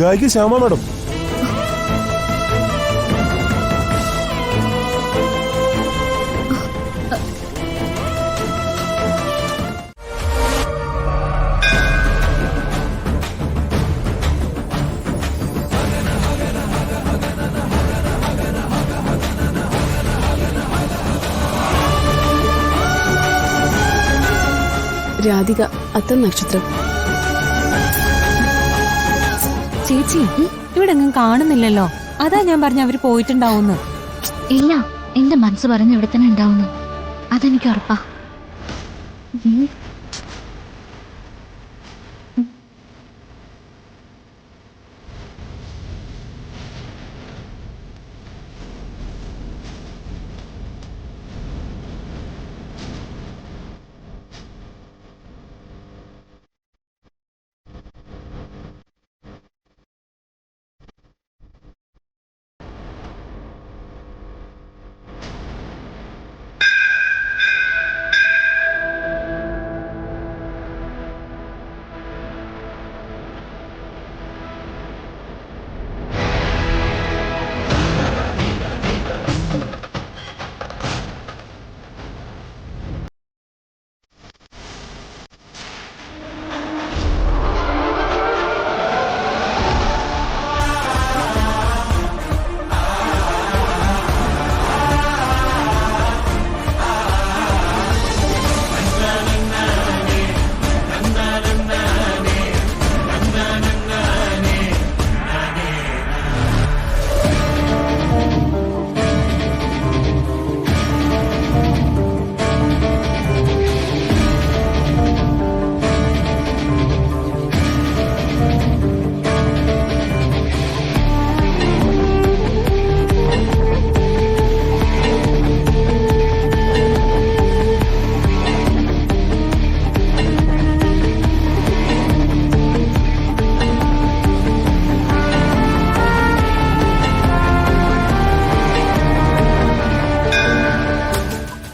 ഗായിക ശ്യാമ മാഡം. രാധിക അത്തം നക്ഷത്രം. ചേച്ചി ഇവിടെ എങ്ങും കാണുന്നില്ലല്ലോ. അതാ ഞാൻ പറഞ്ഞ അവര് പോയിട്ടുണ്ടാവുന്നു. ഇല്ല, എന്റെ മനസ്സ് പറഞ്ഞു ഇവിടെ തന്നെ ഉണ്ടാവുന്നു. അതെനിക്ക് ഉറപ്പാ.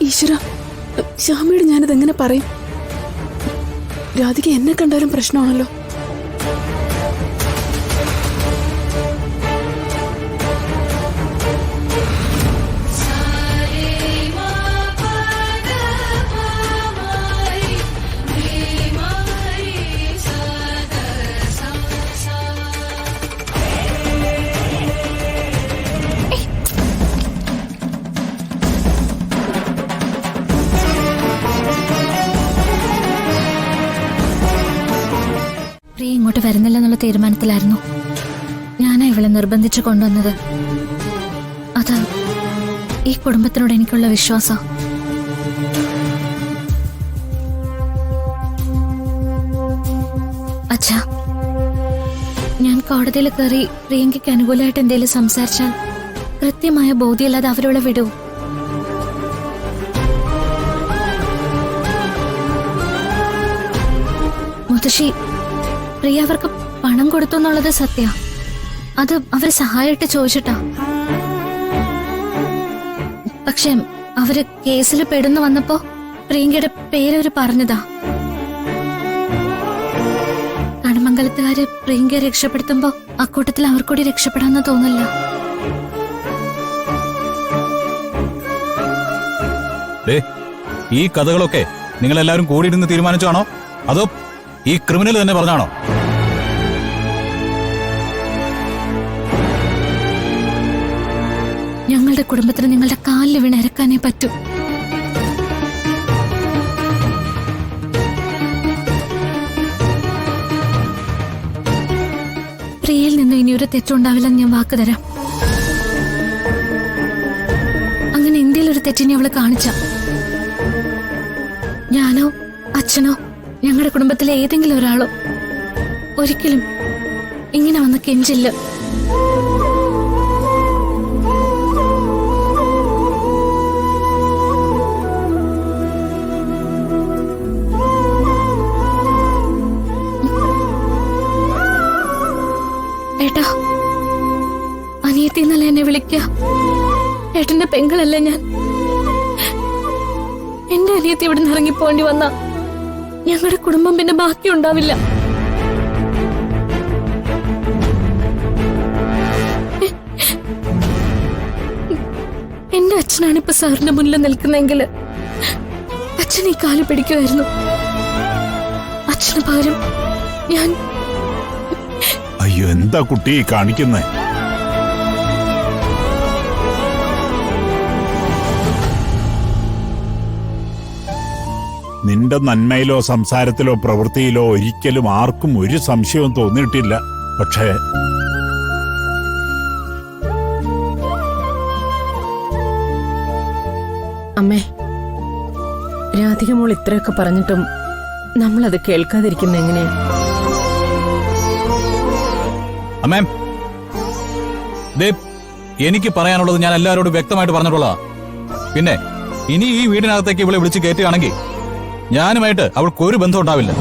ഈശ്വര, ശ്യാമയോട് ഞാനത് എങ്ങനെ പറയും? രാധിക എന്നെ കണ്ടാലും പ്രശ്നമാണല്ലോ. ഇങ്ങോട്ട് വരുന്നില്ലെന്നുള്ള തീരുമാനത്തിലായിരുന്നു. ഞാനാ ഇവളെ നിർബന്ധിച്ചു കൊണ്ടുവന്നത്. അത് ഈ കുടുംബത്തിനോട് എനിക്കുള്ള വിശ്വാസം. അച്ഛാ, ഞാൻ കോടതിയിൽ കയറി പ്രിയങ്കയ്ക്ക് അനുകൂലമായിട്ട് എന്തെങ്കിലും സംസാരിച്ചാൽ കൃത്യമായ ബോധ്യമില്ലാതെ അവരോളെ വിടൂ. മുത്തശ്ശി, പ്രിയ അവർക്ക് പണം കൊടുത്തു എന്നുള്ളത് സത്യ. അത് അവര് സഹായമായിട്ട് ചോദിച്ചിട്ടാ. പക്ഷെ അവര് കേസിൽ പെടുന്നു വന്നപ്പോ പ്രിയങ്കയുടെ പേരവര് പറഞ്ഞതാ. കണമംഗലത്തുകാര് പ്രിയങ്കയെ രക്ഷപ്പെടുത്തുമ്പോ അക്കൂട്ടത്തിൽ അവർക്കൂടി രക്ഷപ്പെടാന്ന് തോന്നില്ല. ഈ കഥകളൊക്കെ നിങ്ങളെല്ലാരും കൂടിയിരുന്ന് തീരുമാനിച്ചാണോ അതോ ഈ ക്രിമിനൽ തന്നെ പറഞ്ഞാണോ? ഞങ്ങളുടെ കുടുംബത്തിന് നിങ്ങളുടെ കാലിൽ വീണ് ഇറക്കാനേ പറ്റൂ. പ്രിയയിൽ നിന്നും ഇനിയൊരു തെറ്റുണ്ടാവില്ലെന്ന് ഞാൻ വാക്ക് തരാം. അങ്ങനെ എന്തെങ്കിലും ഒരു തെറ്റിനെ അവള് കാണിച്ച ഞാനോ അച്ഛനോ ഞങ്ങളുടെ കുടുംബത്തിലെ ഏതെങ്കിലും ഒരാളോ ഒരിക്കലും ഇങ്ങനെ വന്ന് കെഞ്ചില്ല. ഏട്ടാ, അനിയത്തി എന്നല്ല എന്നെ വിളിക്ക. ഏട്ടന്റെ പെങ്ങളല്ലേ ഞാൻ. എന്റെ അനിയത്തി ഇവിടെ നിന്ന് ഇറങ്ങിപ്പോണ്ടി വന്ന ഞങ്ങളുടെ കുടുംബം പിന്നെ ബാക്കിയുണ്ടാവില്ല. എന്റെ അച്ഛനാണ് ഇപ്പൊ സാറിന്റെ മുന്നിൽ നിൽക്കുന്നെങ്കിൽ അച്ഛൻ ഈ കാല് പിടിക്കുമായിരുന്നു. അച്ഛന് പകരം ഞാൻ. അയ്യോ, എന്താ കുട്ടി കാണിക്കുന്നേ? നിന്റെ നന്മയിലോ സംസാരത്തിലോ പ്രവൃത്തിയിലോ ഒരിക്കലും ആർക്കും ഒരു സംശയവും തോന്നിയിട്ടില്ല. പക്ഷേ അമ്മേ, രാധിക മോൾ ഇത്രയൊക്കെ പറഞ്ഞിട്ടും നമ്മളത് കേൾക്കാതിരിക്കുന്ന എങ്ങനെയാ? അമ്മേ, ദേ, എനിക്ക് പറയാനുള്ളത് ഞാൻ എല്ലാവരോടും വ്യക്തമായിട്ട് പറഞ്ഞിട്ടുള്ളതാ. പിന്നെ ഇനി ഈ വീടിനകത്തേക്ക് ഇവളെ വിളിച്ച് കയറ്റുകയാണെങ്കിൽ ഞാനുമായിട്ട് അവൾക്കൊരു ബന്ധം ഉണ്ടാവില്ല.